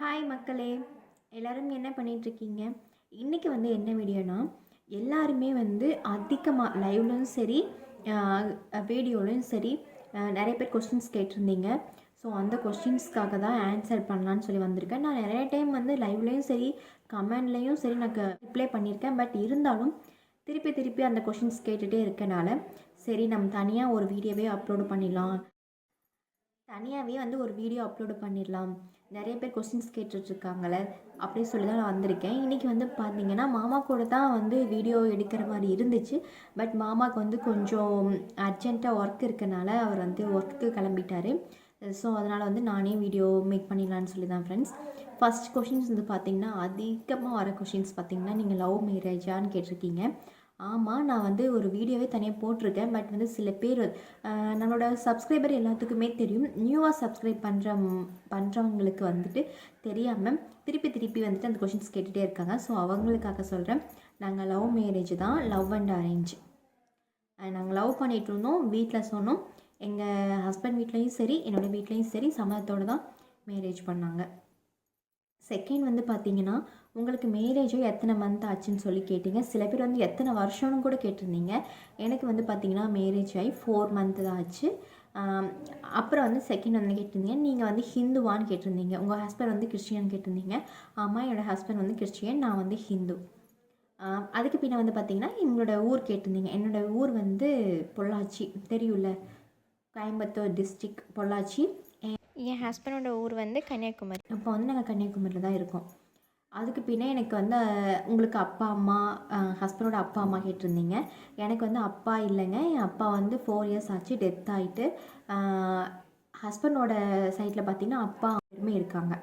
Hi மக்களே, எல்லோரும் என்ன பண்ணிகிட்ருக்கீங்க? இன்றைக்கி வந்து என்ன வீடியோனா, எல்லாருமே வந்து அதிகமாக லைவ்லையும் சரி வீடியோலையும் சரி நிறைய பேர் கொஸ்டின்ஸ் கேட்டிருந்தீங்க. ஸோ அந்த கொஸ்டின்ஸ்க்காக தான் ஆன்சர் பண்ணலான்னு சொல்லி வந்திருக்கேன். நான் நிறைய டைம் வந்து லைவ்லேயும் சரி கமெண்ட்லேயும் சரி நான் ரிப்ளை பண்ணியிருக்கேன். பட் இருந்தாலும் திருப்பி திருப்பி அந்த கொஸ்டின்ஸ் கேட்டுகிட்டே இருக்கனால சரி நம்ம தனியாக ஒரு வீடியோவே அப்லோடு பண்ணிடலாம், தனியாகவே வந்து ஒரு வீடியோ அப்லோடு பண்ணிடலாம், நிறைய பேர் கொஸ்டின்ஸ் கேட்டுட்ருக்காங்களே அப்படின்னு சொல்லி தான் நான் வந்திருக்கேன். இன்றைக்கி வந்து பார்த்திங்கன்னா மாமா கூட தான் வந்து வீடியோ எடுக்கிற மாதிரி இருந்துச்சு. பட் மாமாவுக்கு வந்து கொஞ்சம் அர்ஜென்ட்டாக ஒர்க் இருக்கனால அவர் வந்து ஒர்க்குக்கு கிளம்பிட்டார். ஸோ அதனால் வந்து நானே வீடியோ மேக் பண்ணிடலான்னு சொல்லி தான் ஃப்ரெண்ட்ஸ். ஃபஸ்ட் கொஷின்ஸ் வந்து பார்த்திங்கன்னா அதிகமாக வர கொஷின்ஸ் பார்த்திங்கன்னா, நீங்கள் லவ் மேரேஜான்னு கேட்டிருக்கீங்க. ஆமாம், நான் வந்து ஒரு வீடியோவே தனியாக போட்டிருக்கேன். பட் வந்து சில பேர் நம்மளோட சப்ஸ்கிரைபர் எல்லாத்துக்குமே தெரியும். நியூவாக சப்ஸ்கிரைப் பண்ணுறவங்களுக்கு வந்துட்டு தெரியாமல் திருப்பி திருப்பி வந்துட்டு அந்த கொஷின்ஸ் கேட்டுகிட்டே இருக்காங்க. ஸோ அவங்களுக்காக சொல்கிறேன், நாங்கள் லவ் மேரேஜ் தான், லவ் அண்ட் அரேஞ்ச். நாங்கள் லவ் பண்ணிகிட்டு இருந்தோம், வீட்டில் சொன்னோம். எங்கள் ஹஸ்பண்ட் வீட்லேயும் சரி என்னோடய வீட்லேயும் சரி சம்மதத்தோடு தான் மேரேஜ் பண்ணாங்க. செகண்ட் வந்து பார்த்திங்கன்னா, உங்களுக்கு மேரேஜோ எத்தனை மந்த் ஆச்சுன்னு சொல்லி கேட்டிங்க. சில பேர் வந்து எத்தனை வருஷம்னு கூட கேட்டிருந்தீங்க. எனக்கு வந்து பார்த்திங்கன்னா மேரேஜ் ஆகி 4 மந்த் தான் ஆச்சு. அப்புறம் வந்து செகண்ட் வந்து கேட்டிருந்தீங்க, நீங்கள் வந்து ஹிந்துவான்னு கேட்டிருந்தீங்க. உங்கள் ஹஸ்பண்ட் வந்து கிறிஸ்டியன் கேட்டிருந்தீங்க. ஆமாம், என்னோடய ஹஸ்பண்ட் வந்து கிறிஸ்டியன், நான் வந்து ஹிந்து. அதுக்கு பின்ன வந்து பார்த்திங்கன்னா எங்களோட ஊர் கேட்டிருந்தீங்க. என்னோடய ஊர் வந்து பொள்ளாச்சி, தெரியும்ல, கோயம்புத்தூர் டிஸ்ட்ரிக் பொள்ளாச்சி. என் ஹஸ்பண்டோட ஊர் வந்து கன்னியாகுமரி. அப்போ வந்து நாங்கள் கன்னியாகுமரியில் தான் இருக்கோம். அதுக்கு பின்னே எனக்கு வந்து உங்களுக்கு அப்பா அம்மா, ஹஸ்பண்டோட அப்பா அம்மா கேட்டிருந்தீங்க. எனக்கு வந்து அப்பா இல்லைங்க. என் அப்பா வந்து 4 இயர்ஸ் ஆச்சு, டெத் ஆகிட்டு. ஹஸ்பண்டோட சைடில் பார்த்திங்கன்னா அப்பா எல்லாருமே இருக்காங்க.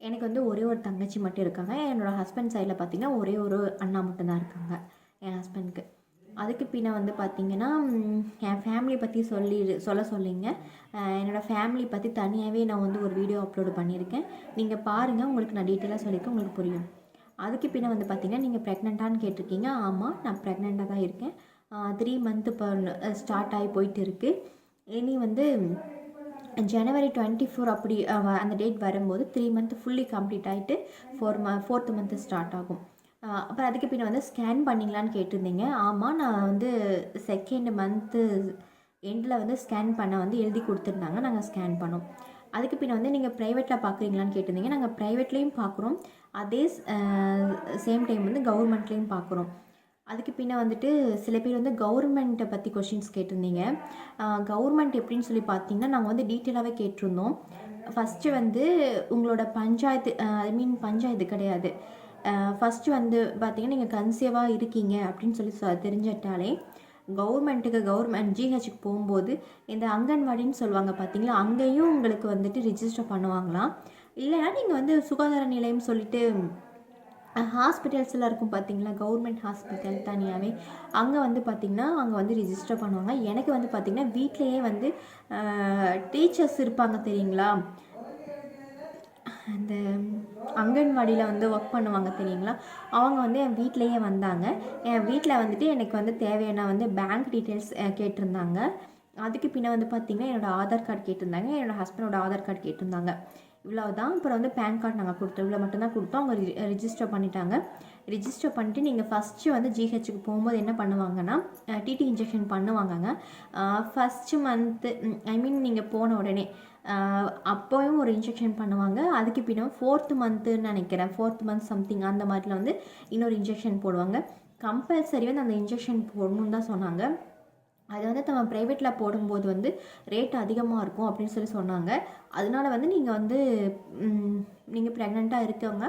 எனக்கு வந்து ஒரே ஒரு தங்கச்சி மட்டும் இருக்காங்க. என்னோடய ஹஸ்பண்ட் சைடில் பார்த்திங்கன்னா ஒரே ஒரு அண்ணா மட்டும்தான் இருக்காங்க என் ஹஸ்பண்டுக்கு. அதுக்கு பின்ன வந்து பார்த்திங்கன்னா என் ஃபேமிலியை பற்றி சொல்ல சொல்லிங்க. என்னோடய ஃபேமிலி பற்றி தனியாகவே நான் வந்து ஒரு வீடியோ அப்லோடு பண்ணியிருக்கேன். நீங்கள் பாருங்கள், உங்களுக்கு நான் டீட்டெயிலாக சொல்லியிருக்கேன், உங்களுக்கு புரியும். அதுக்கு பின்ன வந்து பார்த்திங்கன்னா நீங்கள் ப்ரெக்னெண்ட்டான்னு கேட்டிருக்கீங்க. ஆமாம், நான் ப்ரெக்னெண்ட்டாக தான் இருக்கேன். 3 மந்த்து இப்போ ஸ்டார்ட் ஆகி போயிட்டு இருக்குது. இனி வந்து ஜனவரி 24 அப்படி அந்த டேட் வரும்போது 3 மந்த் ஃபுல்லி கம்ப்ளீட் ஆகிட்டு 4th மந்த்து ஸ்டார்ட் ஆகும். அப்புறம் அதுக்கு பின்ன வந்து ஸ்கேன் பண்ணிங்களான்னு கேட்டிருந்தீங்க. ஆமாம், நான் வந்து 2nd மந்த்து எண்டில் வந்து ஸ்கேன் பண்ண வந்து எழுதி கொடுத்துருந்தாங்க, நாங்கள் ஸ்கேன் பண்ணோம். அதுக்கு பின்ன வந்து நீங்கள் ப்ரைவேட்டில் பார்க்குறீங்களான்னு கேட்டிருந்தீங்க. நாங்கள் ப்ரைவேட்லேயும் பார்க்குறோம், அதே சேம் டைம் வந்து கவர்மெண்ட்லேயும் பார்க்குறோம். அதுக்கு பின்ன வந்துட்டு சில பேர் வந்து கவர்மெண்ட்டை பற்றி கொஷின்ஸ் கேட்டிருந்தீங்க. கவர்மெண்ட் எப்படின்னு சொல்லி பார்த்தீங்கன்னா, நாங்கள் வந்து டீட்டெயிலாகவே கேட்டிருந்தோம். ஃபஸ்ட்டு வந்து உங்களோட பஞ்சாயத்து, பஞ்சாயத்து கிடையாது, ஃபஸ்ட்டு வந்து பார்த்திங்கன்னா நீங்கள் கன்சீவாக இருக்கீங்க அப்படின்னு சொல்லி தெரிஞ்சிட்டாலே கவர்மெண்ட் ஜிஹெச்சுக்கு போகும்போது இந்த அங்கன்வாடின்னு சொல்லுவாங்க பார்த்தீங்களா, அங்கேயும் உங்களுக்கு வந்துட்டு ரிஜிஸ்டர் பண்ணுவாங்களாம். இல்லைனா நீங்கள் வந்து சுகாதார நிலையம் சொல்லிட்டு ஹாஸ்பிட்டல்ஸ்லாம் இருக்கும் பார்த்தீங்களா, கவர்மெண்ட் ஹாஸ்பிட்டல் தனியாகவே, அங்கே வந்து பார்த்திங்கன்னா அங்கே வந்து ரிஜிஸ்டர் பண்ணுவாங்க. எனக்கு வந்து பார்த்திங்கன்னா வீட்லேயே வந்து டீச்சர்ஸ் இருப்பாங்க தெரியுங்களா, அந்த அங்கன்வாடியில் வந்து ஒர்க் பண்ணுவாங்க தெரியுங்களா, அவங்க வந்து என் வீட்டிலையே வந்தாங்க. என் வீட்டில் வந்துட்டு எனக்கு வந்து தேவையான வந்து பேங்க் டீட்டெயில்ஸ் கேட்டிருந்தாங்க. அதுக்கு பின்ன வந்து பார்த்திங்கன்னா என்னோடய ஆதார் கார்டு கேட்டிருந்தாங்க, என்னோடய ஹஸ்பண்டோட ஆதார் கார்டு கேட்டிருந்தாங்க. இவ்வளோ தான். அப்புறம் வந்து பேன் கார்டு நாங்கள் கொடுத்தோம், இவ்வளோ மட்டும்தான் கொடுத்தோம். அவங்க ரிஜிஸ்டர் பண்ணிட்டாங்க. ரிஜிஸ்டர் பண்ணிட்டு நீங்கள் ஃபஸ்ட்டு வந்து ஜிஹெச்சுக்கு போகும்போது என்ன பண்ணுவாங்கன்னா டிடி இன்ஜெக்ஷன் பண்ணுவாங்கங்க. ஃபஸ்ட்டு மந்த்து நீங்கள் போன உடனே அப்போயும் ஒரு இன்ஜெக்ஷன் பண்ணுவாங்க. அதுக்கு பின்ன 4th மந்த்துன்னு நினைக்கிறேன், 4th மந்த் சம்திங் அந்த மாதிரில வந்து இன்னொரு இன்ஜெக்ஷன் போடுவாங்க. கம்பல்சரி வந்து அந்த இன்ஜெக்ஷன் போடணுன்னு தான் சொன்னாங்க. அது வந்து நம்ம ப்ரைவேட்டில் போடும்போது வந்து ரேட் அதிகமாக இருக்கும் அப்படின்னு சொல்லி சொன்னாங்க. அதனால வந்து நீங்கள் ப்ரெக்னெண்ட்டாக இருக்கவங்க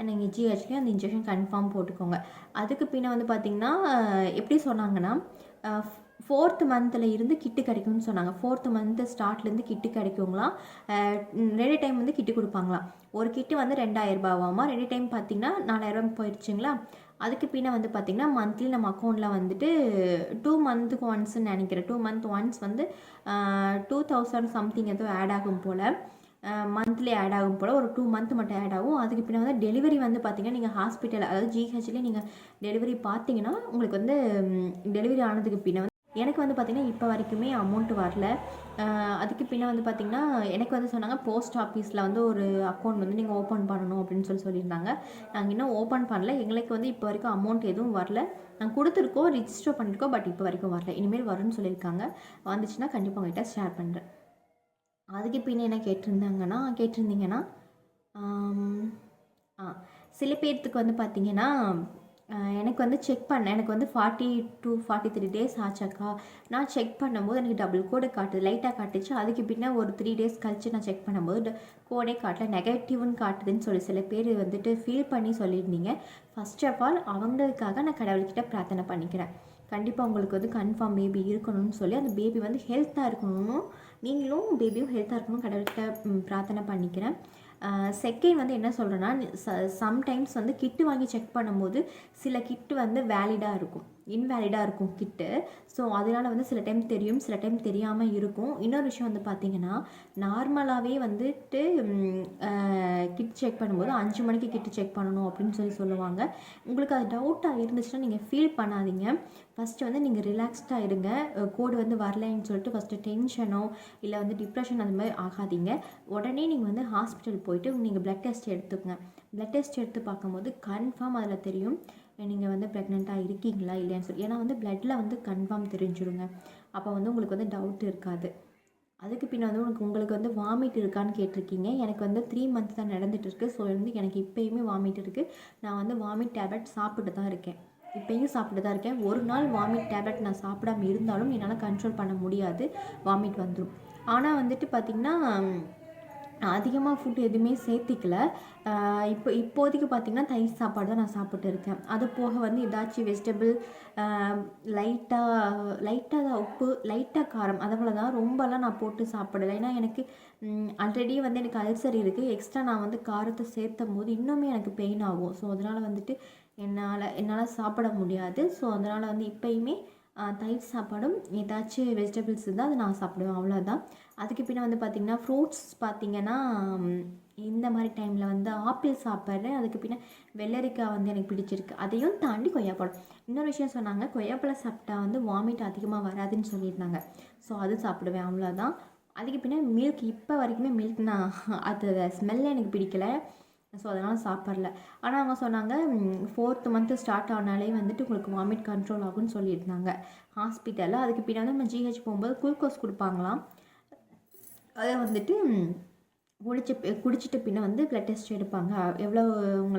நீங்கள் ஜிஹெச்லேயே அந்த இன்ஜெக்ஷன் கன்ஃபார்ம் போட்டுக்கோங்க. அதுக்கு பின்ன வந்து பார்த்திங்கன்னா எப்படி சொன்னாங்கன்னா 4th மந்தில் இருந்து கிட்டு கிடைக்கும்னு சொன்னாங்க. 4th மந்த்து ஸ்டார்ட்லேருந்து கிட்டு கிடைக்குங்களாம். 2 டைம் வந்து கிட்டு கொடுப்பாங்களாம். ஒரு கிட்டு வந்து 2000 ரூபாவாமா, 2 டைம் பார்த்திங்கன்னா 4000 போயிடுச்சுங்களா. அதுக்கு பின்ன வந்து பார்த்திங்கன்னா மந்த்லி நம்ம அக்கௌண்ட்டில் வந்துட்டு 2 மந்த்துக்கு ஒன்ஸ்ன்னு நினைக்கிறேன், 2 மந்த் ஒன்ஸ் வந்து 2000 சம்திங் ஏதோ ஆட் ஆகும் போல், மந்த்லி ஆட் ஆகும் போல், ஒரு 2 மந்த் மட்டும் ஆட் ஆகும். அதுக்கு பின்ன வந்து டெலிவரி வந்து பார்த்திங்கன்னா நீங்கள் ஹாஸ்பிட்டல், அதாவது ஜிஹெச்லேயே நீங்கள் டெலிவரி பார்த்தீங்கன்னா உங்களுக்கு வந்து டெலிவரி ஆனதுக்கு பின்ன வந்து எனக்கு வந்து பார்த்திங்கன்னா இப்போ வரைக்குமே அமௌண்ட் வரல. அதுக்கு பின்ன வந்து பார்த்திங்கன்னா எனக்கு வந்து சொன்னாங்க போஸ்ட் ஆஃபீஸில் வந்து ஒரு அக்கௌண்ட் வந்து நீங்கள் ஓப்பன் பண்ணணும் அப்படின்னு சொல்லியிருந்தாங்க. நாங்கள் இன்னும் ஓப்பன் பண்ணல. எங்களுக்கு வந்து இப்போ வரைக்கும் அமௌண்ட் எதுவும் வரல. நாங்கள் கொடுத்துருக்கோம், ரிஜிஸ்டர் பண்ணியிருக்கோம், பட் இப்போ வரைக்கும் வரல. இனிமேல் வரும்னு சொல்லியிருக்காங்க. வந்துச்சுன்னா கண்டிப்பாக உங்கள்கிட்ட ஷேர் பண்ணுறேன். அதுக்கு பின்ன என்ன கேட்டிருந்தீங்கன்னா சில பேர்த்துக்கு வந்து பார்த்திங்கன்னா எனக்கு வந்து செக் பண்ணேன். எனக்கு வந்து 40 to 43 டேஸ் ஆச்சாக்கா. நான் செக் பண்ணும்போது எனக்கு டபுள் கோடு காட்டுது, லைட்டாக காட்டுச்சு. அதுக்கு பின்ன ஒரு 3 டேஸ் கழித்து நான் செக் பண்ணும்போது கோடே காட்டல, நெகட்டிவ்னு காட்டுதுன்னு சொல்லி சில பேர் வந்துட்டு ஃபீல் பண்ணி சொல்லியிருந்தீங்க. ஃபர்ஸ்ட் ஆஃப் ஆல் அவங்களுக்காக நான் கடவுள்கிட்ட பிரார்த்தனை பண்ணிக்கிறேன். கண்டிப்பாக உங்களுக்கு வந்து கன்ஃபார்ம் பேபி இருக்கணும்னு சொல்லி, அந்த பேபி வந்து ஹெல்த்தாக இருக்கணும், நீங்களும் பேபியும் ஹெல்த்தாக இருக்கணும் கடவுள்கிட்ட பிரார்த்தனை பண்ணிக்கிறேன். செகண்ட் வந்து என்ன சொல்கிறேன்னா, சம்டைம்ஸ் வந்து கிட்டு வாங்கி செக் பண்ணும்போது சில கிட்டு வந்து வேலிடாக இருக்கும், இன்வேலிடாக இருக்கும் கிட்டு. ஸோ அதனால் வந்து சில டைம் தெரியும், சில டைம் தெரியாமல் இருக்கும். இன்னொரு விஷயம் வந்து பார்த்திங்கன்னா, நார்மலாகவே வந்துட்டு கிட் செக் பண்ணும்போது 5 மணிக்கு கிட்டு செக் பண்ணணும் அப்படின்னு சொல்லுவாங்க. உங்களுக்கு அது டவுட்டாக இருந்துச்சுன்னா நீங்கள் ஃபீல் பண்ணாதீங்க. ஃபஸ்ட்டு வந்து நீங்கள் ரிலாக்ஸ்டாக இருங்க. கோடு வந்து வரலைன்னு சொல்லிட்டு ஃபஸ்ட்டு டென்ஷனோ இல்லை வந்து டிப்ரெஷன் அந்த மாதிரி ஆகாதீங்க. உடனே நீங்கள் வந்து ஹாஸ்பிட்டல் போயிட்டு நீங்கள் ப்ளட் டெஸ்ட் எடுத்துக்கங்க. ப்ளட் டெஸ்ட் எடுத்து பார்க்கும்போது கன்ஃபார்ம் அதில் தெரியும் நீங்கள் வந்து ப்ரெக்னெண்ட்டாக இருக்கீங்களா இல்லையான்னு சொல்லி. ஏன்னா வந்து ப்ளட்டில் வந்து கன்ஃபார்ம் தெரிஞ்சிருங்க. அப்போ வந்து உங்களுக்கு வந்து டவுட் இருக்காது. அதுக்கு பின்ன வந்து உங்களுக்கு வந்து வாமிட் இருக்கான்னு கேட்டிருக்கீங்க. எனக்கு வந்து 3 மந்த்ஸ் தான் நடந்துகிட்டு இருக்குது. ஸோ வந்து எனக்கு இப்போயுமே வாமிட் இருக்குது. நான் வந்து வாமிட் டேப்லெட் சாப்பிட்டு தான் இருக்கேன். இப்போயும் சாப்பிட்டு தான் இருக்கேன். ஒரு நாள் வாமிட் டேப்லெட் நான் சாப்பிடாம இருந்தாலும் என்னால் கண்ட்ரோல் பண்ண முடியாது, வாமிட் வந்துடும். ஆனால் வந்துட்டு பார்த்திங்கன்னா அதிகமாக ஃபுட் எதுவுமே சேர்த்திக்கல. இப்போதைக்கு பார்த்திங்கன்னா தயிர் சாப்பாடு தான் நான் சாப்பிட்டு இருக்கேன். அது போக வந்து ஏதாச்சும் வெஜிடபிள், லைட்டாக உப்பு, லைட்டாக காரம், அதுபோல் தான். ரொம்பலாம் நான் போட்டு சாப்பிடலை. ஏன்னா எனக்கு ஆல்ரெடி வந்து எனக்கு அல்சர் இருக்குது. எக்ஸ்ட்ரா நான் வந்து காரத்தை சேர்த்தும் போது இன்னுமே எனக்கு பெயின் ஆகும். ஸோ அதனால் வந்துட்டு என்னால் சாப்பிட முடியாது. ஸோ அதனால் வந்து இப்போயுமே தயிர் சாப்பாடும் ஏதாச்சும் வெஜிடபிள்ஸ் இருந்தால் அதை நான் சாப்பிடுவேன், அவ்வளோதான். அதுக்கு பின்ன வந்து பார்த்திங்கன்னா ஃப்ரூட்ஸ் பார்த்திங்கன்னா இந்த மாதிரி டைமில் வந்து ஆப்பிள் சாப்பிட்றேன். அதுக்கு பின்ன வெள்ளரிக்காய் வந்து எனக்கு பிடிச்சிருக்கு. அதையும் தாண்டி கொய்யாப்பழம். இன்னொரு விஷயம் சொன்னாங்க, கொய்யாப்பழம் சாப்பிட்டா வந்து வாமிட் அதிகமாக வராதுன்னு சொல்லியிருந்தாங்க. ஸோ அது சாப்பிடுவேன், அவ்வளோதான். அதுக்கு பின்ன மில்க், இப்போ வரைக்குமே மில்க் நான் அது ஸ்மெல்லே எனக்கு பிடிக்கலை. ஸோ அதனால் சாப்பிட்ல. ஆனால் அவங்க சொன்னாங்க 4th மந்த்து ஸ்டார்ட் ஆனாலே வந்துட்டு உங்களுக்கு வாமிட் கண்ட்ரோல் ஆகும்னு சொல்லியிருந்தாங்க ஹாஸ்பிட்டலில். அதுக்கு பின்னாடி நம்ம ஜிஹெச் போகும்போது குளுக்கோஸ் கொடுப்பாங்களாம். அதை வந்துட்டு குடிச்சிட்டு பின்ன வந்து ப்ளட் டெஸ்ட் எடுப்பாங்க. எவ்வளோ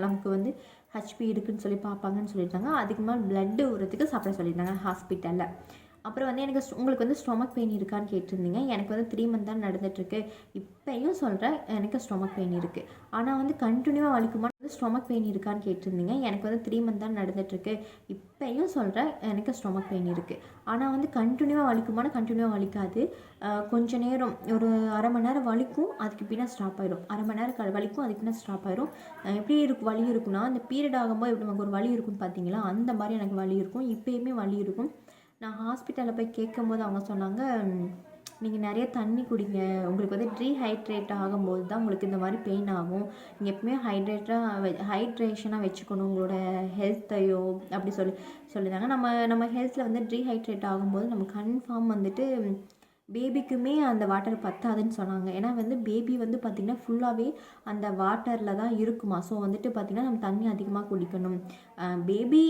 நமக்கு வந்து ஹெச்பி இருக்குதுன்னு சொல்லி பார்ப்பாங்கன்னு சொல்லியிருந்தாங்க. அதுக்கு மேலே ப்ளட்டு ஊறதுக்கு சாப்பிட சொல்லியிருந்தாங்க ஹாஸ்பிட்டலில். அப்புறம் வந்து உங்களுக்கு வந்து ஸ்டொமக் பெயின் இருக்கான்னு கேட்டிருந்தீங்க. எனக்கு வந்து 3 மந்த் தான் நடந்துகிட்ருக்கு. இப்போயும் சொல்கிறேன், எனக்கு ஸ்டொமக் பெயின் இருக்குது. ஆனால் வந்து கண்டினியூவாக வலிக்குமா? ஸ்டொமக் பெயின் இருக்கான்னு கேட்டிருந்தீங்க. எனக்கு வந்து 3 மந்த் தான் நடந்துகிட்ருக்கு. இப்போயும் சொல்கிறேன், எனக்கு ஸ்டொமக் பெயின் இருக்குது. ஆனால் வந்து கண்டினியூவாக வலிக்குமானா கண்டினியூவாக வலிக்காது. கொஞ்சம் நேரம் ஒரு அரை மணி நேரம் வலிக்கும், அதுக்கு பின்ன ஸ்டாப் ஆகிடும். அரை மணி நேரம் வலிக்கும், அதுக்கு பின்ன ஸ்டாப் ஆகிடும். எப்படி வலி இருக்குன்னா, அந்த பீரியட் ஆகும்போது எப்படி நமக்கு ஒரு வலி இருக்குன்னு பார்த்தீங்களா, அந்த மாதிரி எனக்கு வலி இருக்கும். இப்போயுமே வலி இருக்கும். நான் ஹாஸ்பிட்டலில் போய் கேட்கும்போது அவங்க சொன்னாங்க, நீங்கள் நிறைய தண்ணி குடிங்க, உங்களுக்கு வந்து டீஹைட்ரேட் ஆகும்போது தான் உங்களுக்கு இந்த மாதிரி பெயின் ஆகும். நீங்கள் எப்பவுமே ஹைட்ரேஷனாக வச்சுக்கணும் உங்களோட ஹெல்த்தையோ அப்படி சொல்லியிருந்தாங்க. நம்ம ஹெல்த்தில் வந்து டீஹைட்ரேட் ஆகும்போது நம்ம கன்ஃபார்ம் வந்துட்டு பேபிக்குமே அந்த வாட்டர் பத்தாதுன்னு சொன்னாங்க. ஏன்னா வந்து பேபி வந்து பார்த்திங்கன்னா ஃபுல்லாகவே அந்த வாட்டரில் தான் இருக்குமா. ஸோ வந்துட்டு பார்த்திங்கன்னா நம்ம தண்ணி அதிகமாக குடிக்கணும். பேபி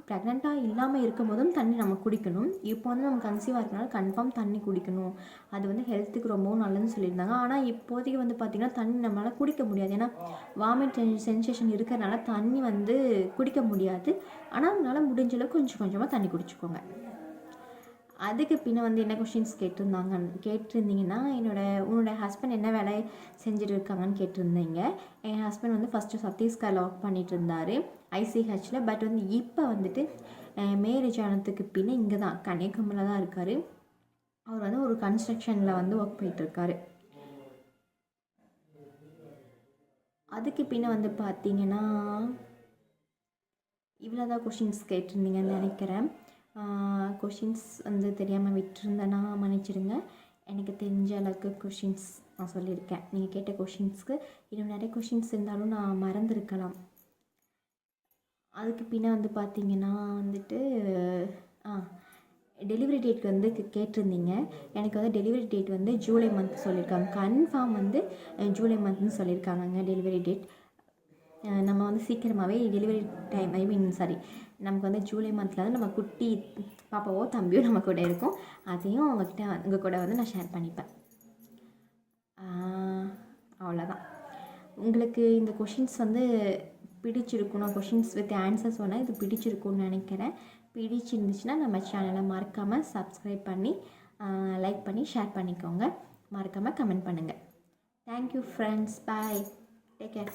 ப்ரெக்னெண்ட்டாக இல்லாமல் இருக்கும் போதும் தண்ணி நம்ம குடிக்கணும். இப்போ வந்து நம்ம கன்சீவாக இருக்கனால கன்ஃபார்ம் தண்ணி குடிக்கணும். அது வந்து ஹெல்த்துக்கு ரொம்பவும் நல்லதுன்னு சொல்லியிருந்தாங்க. ஆனால் இப்போதைக்கு வந்து பார்த்திங்கன்னா தண்ணி நம்மளால் குடிக்க முடியாது. ஏன்னா வாமிட் சென்சேஷன் இருக்கிறதுனால தண்ணி வந்து குடிக்க முடியாது. ஆனால் அதனால் முடிஞ்சளவுக்கு கொஞ்சம் கொஞ்சமாக தண்ணி குடிச்சிக்கோங்க. அதுக்கு பின்ன வந்து என்ன கொஷின்ஸ் கேட்டிருந்தீங்கன்னா, உன்னோட ஹஸ்பண்ட் என்ன வேலை செஞ்சுட்டு இருக்காங்கன்னு கேட்டிருந்தீங்க. என் ஹஸ்பண்ட் வந்து ஃபஸ்ட்டு சத்தீஸ்கரில் ஒர்க் பண்ணிகிட்டு இருந்தார், ஐசிஹெச்சில். பட் வந்து இப்போ வந்துட்டு மேரேஜ் ஆனதுக்கு பின்ன இங்கே தான் கன்னியாகுமரியில் தான் இருக்கார். அவர் வந்து ஒரு கன்ஸ்ட்ரக்ஷனில் வந்து ஒர்க் போயிட்டுருக்காரு. அதுக்கு பின்ன வந்து பார்த்தீங்கன்னா இவ்வளோதான் கொஷின்ஸ் கேட்டிருந்தீங்கன்னு நினைக்கிறேன். கொஷின்ஸ் வந்து தெரியாமல் விட்டுருந்தேன்னா மன்னிச்சிடுங்க. எனக்கு தெரிஞ்ச அளவுக்கு கொஷின்ஸ் நான் சொல்லியிருக்கேன். நீங்கள் கேட்ட கொஷின்ஸ்க்கு இன்னும் நிறைய கொஷின்ஸ் இருந்தாலும் நான் மறந்துருக்கலாம். அதுக்கு பின்ன வந்து பார்த்திங்கன்னா வந்துட்டு டெலிவரி டேட் வந்து கேட்டிருந்தீங்க. எனக்கு வந்து டெலிவரி டேட் வந்து ஜூலை மந்த் சொல்லியிருக்காங்க. கன்ஃபார்ம் வந்து ஜூலை மந்த்னு சொல்லியிருக்காங்கங்க டெலிவரி டேட். நம்ம வந்து சீக்கிரமாகவே டெலிவரி டைம் சாரி நமக்கு வந்து ஜூலை மந்தில் வந்து நம்ம குட்டி பாப்பாவோ தம்பியோ நம்ம கூட இருக்கும். அதையும் உங்கள் கூட வந்து நான் ஷேர் பண்ணிப்பேன். அவ்வளோதான். உங்களுக்கு இந்த கொஷின்ஸ் வந்து பிடிச்சிருக்கும். நான் கொஷின்ஸ் வித் ஆன்சர் சொன்னேன், இது பிடிச்சிருக்கும்னு நினைக்கிறேன். பிடிச்சிருந்துச்சுன்னா நம்ம சேனலை மறக்காமல் சப்ஸ்கிரைப் பண்ணி லைக் பண்ணி ஷேர் பண்ணிக்கோங்க. மறக்காமல் கமெண்ட் பண்ணுங்கள். Thank you friends. Bye. Take care.